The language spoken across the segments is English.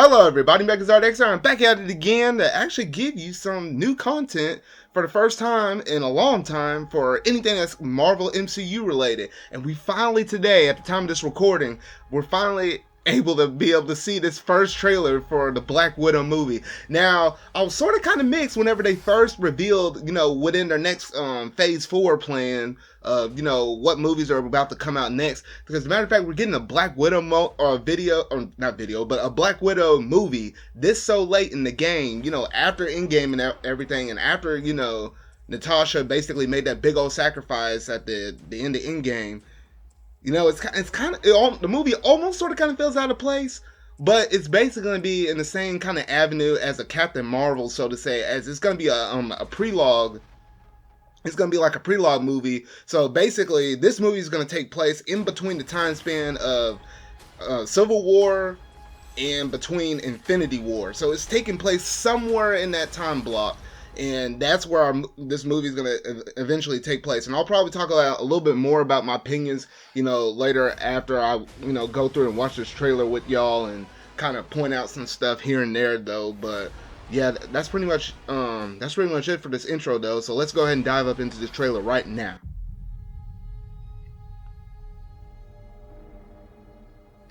Hello everybody, MechazardXR. I'm back at it again to actually give you some new content for the first time in a long time for anything that's Marvel MCU related. And we finally today, at the time of this recording, we're finally able to see this first trailer for the Black Widow movie. Now, I was sort of kind of mixed whenever they first revealed, within their next phase 4 plan of, what movies are about to come out next. Because as a matter of fact, we're getting a Black Widow a Black Widow movie this so late in the game, after Endgame and everything, and after, Natasha basically made that big old sacrifice at the end of Endgame. The movie almost sort of kind of feels out of place, but it's basically going to be in the same kind of avenue as a Captain Marvel, so to say, as it's going to be a prelogue. It's going to be like a prelogue movie. So basically, this movie is going to take place in between the time span of Civil War and between Infinity War. So it's taking place somewhere in that time block. And that's where this movie is going to eventually take place. And I'll probably talk a little bit more about my opinions, later after I, go through and watch this trailer with y'all and kind of point out some stuff here and there, though. But yeah, that's pretty much it for this intro, though. So let's go ahead and dive up into this trailer right now.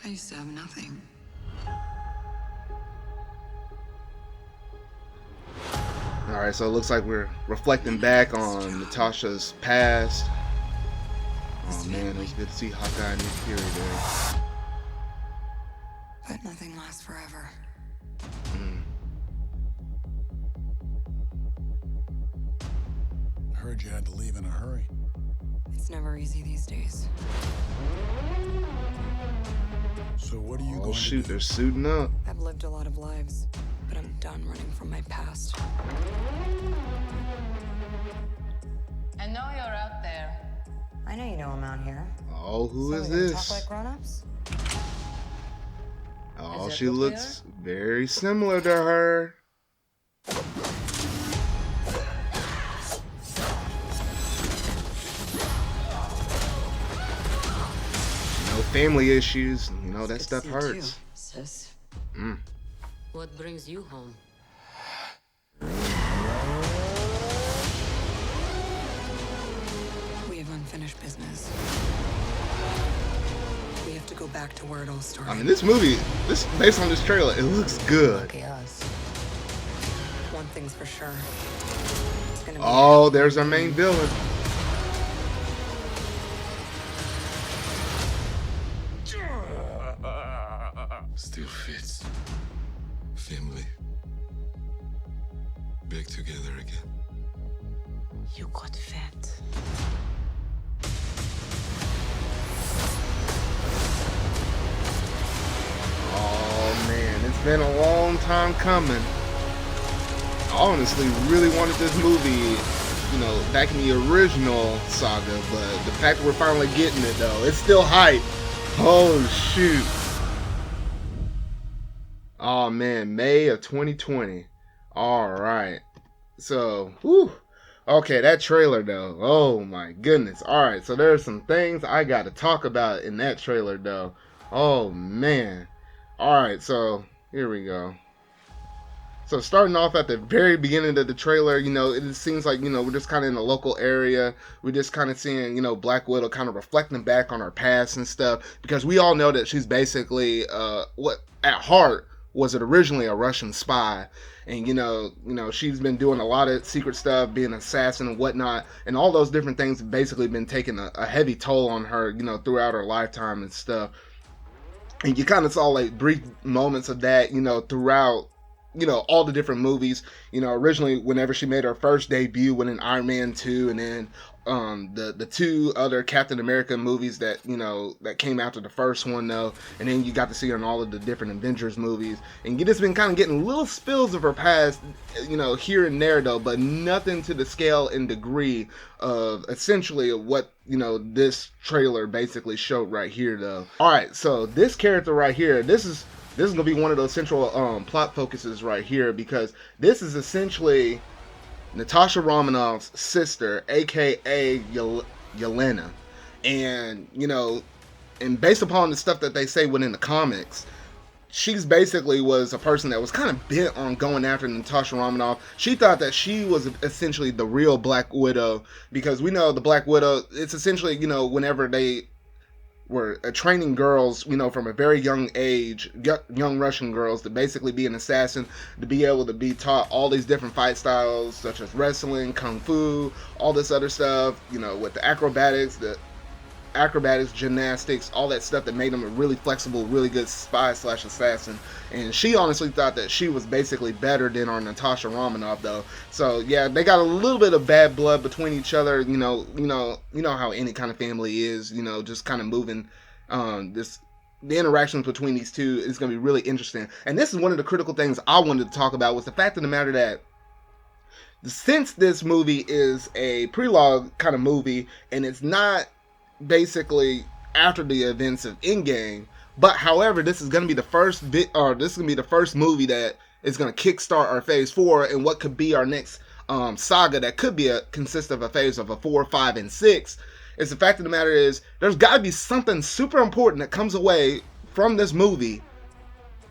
I used to have nothing. Alright, so it looks like we're reflecting back on Natasha's past. Oh man, it was good to see Hawkeye and Nick Fury there. But nothing lasts forever. I heard you had to leave in a hurry. It's never easy these days. So what are you going Oh shoot, to do? they're suiting up. I've lived a lot of lives, but I'm done running from my past. I know you're out there. I know you know I'm out here. Oh, who So is we gonna this? Talk like grown-ups? Oh, Is that she what we looks very similar to her. Family issues, that stuff hurts. Sis, Mm. what brings you home? We have unfinished business. We have to go back to where it all started. I mean, this movie, based on this trailer, it looks good. Lucky us. One thing's for sure. It's gonna be Oh, there's our main villain. Still fits. Family. Back together again. You got fat. Oh man, it's been a long time coming. I honestly really wanted this movie, back in the original saga, but the fact that we're finally getting it though, it's still hype. Oh shoot. Oh man, May of 2020. Alright. So, whew. Okay, that trailer though. Oh my goodness. Alright, so there's some things I gotta talk about in that trailer though. Oh man. Alright, so here we go. So starting off at the very beginning of the trailer, it seems like, we're just kind of in a local area. We're just kind of seeing, Black Widow kind of reflecting back on her past and stuff. Because we all know that she's basically, what at heart was it originally a Russian spy. And, she's been doing a lot of secret stuff, being an assassin and whatnot. And all those different things have basically been taking a heavy toll on her, throughout her lifetime and stuff. And you kind of saw like brief moments of that, throughout, all the different movies. Originally, whenever she made her first debut within Iron Man 2, and then the two other Captain America movies that, that came after the first one, though. And then you got to see her in all of the different Avengers movies. And you just been kind of getting little spills of her past, here and there, though. But nothing to the scale and degree of essentially what, this trailer basically showed right here, though. Alright, so this character right here, this is going to be one of those central plot focuses right here, because this is essentially Natasha Romanoff's sister, aka Yelena. And, and based upon the stuff that they say within the comics, she's basically was a person that was kind of bent on going after Natasha Romanoff. She thought that she was essentially the real Black Widow, because we know the Black Widow, it's essentially, whenever they were training girls, from a very young age, young Russian girls, to basically be an assassin, to be able to be taught all these different fight styles, such as wrestling, kung fu, all this other stuff, with the acrobatics, gymnastics, all that stuff that made him a really flexible, really good spy / assassin. And she honestly thought that she was basically better than our Natasha Romanoff, though. So yeah, they got a little bit of bad blood between each other. You know how any kind of family is. Just kind of moving. The interactions between these two is going to be really interesting. And this is one of the critical things I wanted to talk about, was the fact of the matter that, since this movie is a prelogue kind of movie, and it's not basically after the events of Endgame, but however, this is going to be the first movie that is going to kickstart our Phase 4 and what could be our next saga that could be consist of a phase of a 4, 5, and 6. Is the fact of the matter is, there's got to be something super important that comes away from this movie.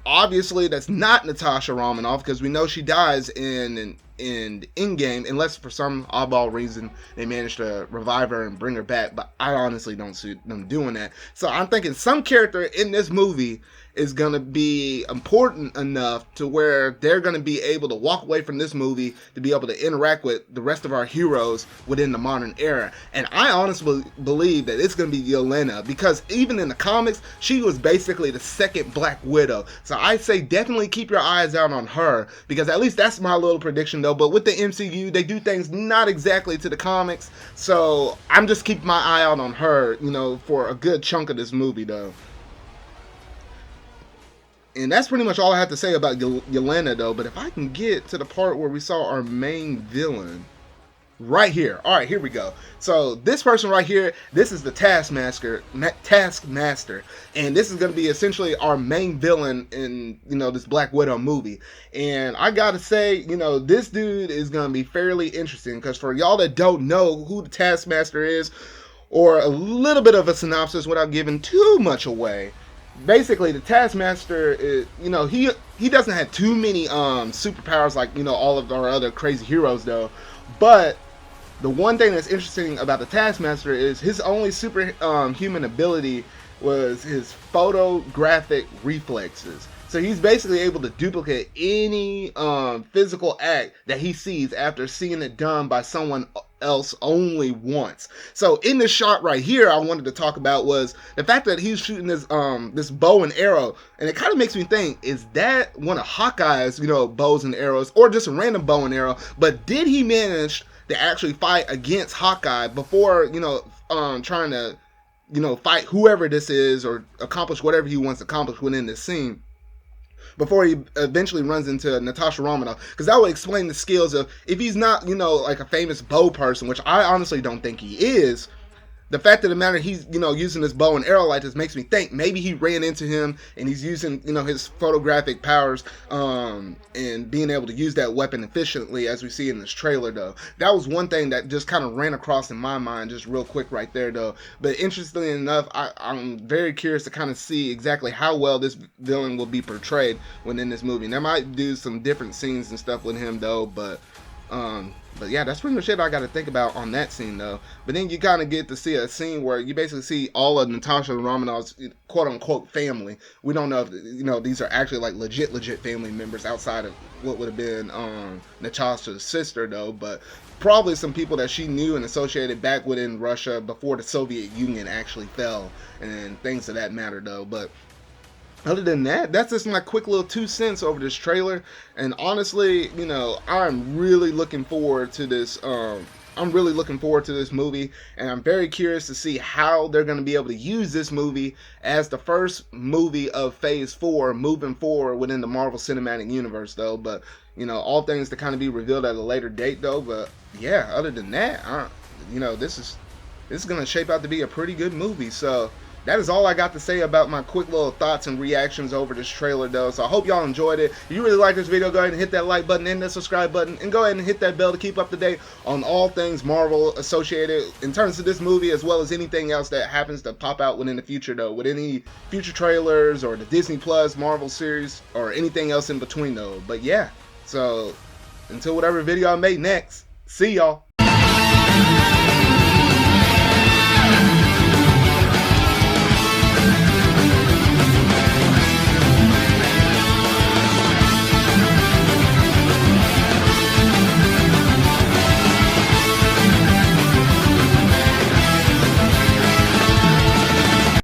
Obviously, that's not Natasha Romanoff, because we know she dies in Endgame, unless for some oddball reason they manage to revive her and bring her back, but I honestly don't see them doing that. So I'm thinking some character in this movie is going to be important enough to where they're going to be able to walk away from this movie to be able to interact with the rest of our heroes within the modern era. And I honestly believe that it's going to be Yelena, because even in the comics, she was basically the second Black Widow. So I say definitely keep your eyes out on her, because at least that's my little prediction, though. But with the MCU, they do things not exactly to the comics, so I'm just keeping my eye out on her, for a good chunk of this movie, though. And that's pretty much all I have to say about Yelena, though. But if I can get to the part where we saw our main villain right here. All right, here we go. So this person right here, this is the Taskmaster, and this is going to be essentially our main villain in, this Black Widow movie. And I gotta say, this dude is going to be fairly interesting, because for y'all that don't know who the Taskmaster is, or a little bit of a synopsis without giving too much away, basically the Taskmaster is, he doesn't have too many superpowers like, all of our other crazy heroes, though. But the one thing that's interesting about the Taskmaster is his only human ability was his photographic reflexes. So he's basically able to duplicate any physical act that he sees after seeing it done by someone else only once. So in this shot right here, I wanted to talk about was the fact that he's shooting this bow and arrow, and it kind of makes me think, is that one of Hawkeye's bows and arrows, or just a random bow and arrow? But did he manage to actually fight against Hawkeye before trying to fight whoever this is, or accomplish whatever he wants to accomplish within this scene, before he eventually runs into Natasha Romanoff? Because that would explain the skills of, if he's not, like a famous bow person, which I honestly don't think he is, the fact of the matter, he's, using this bow and arrow like this makes me think maybe he ran into him and he's using, his photographic powers, and being able to use that weapon efficiently, as we see in this trailer, though. That was one thing that just kind of ran across in my mind just real quick right there, though. But interestingly enough, I'm very curious to kind of see exactly how well this villain will be portrayed within this movie. And they might do some different scenes and stuff with him, though, but yeah, that's pretty much it I got to think about on that scene, though. But then you kind of get to see a scene where you basically see all of Natasha Romanoff's quote-unquote family. We don't know if, these are actually like legit family members outside of what would have been Natasha's sister, though. But probably some people that she knew and associated back within Russia before the Soviet Union actually fell, and things of that matter, though. But other than that, that's just my quick little 2 cents over this trailer. And honestly, I'm really looking forward to this. I'm really looking forward to this movie, and I'm very curious to see how they're going to be able to use this movie as the first movie of Phase 4 moving forward within the Marvel Cinematic Universe, though. But, all things to kind of be revealed at a later date, though. But yeah, other than that, this is going to shape out to be a pretty good movie. So that is all I got to say about my quick little thoughts and reactions over this trailer, though. So I hope y'all enjoyed it. If you really like this video, go ahead and hit that like button and that subscribe button, and go ahead and hit that bell to keep up to date on all things Marvel associated in terms of this movie, as well as anything else that happens to pop out within the future, though, with any future trailers or the Disney Plus Marvel series or anything else in between, though. But yeah, so until whatever video I make next, see y'all.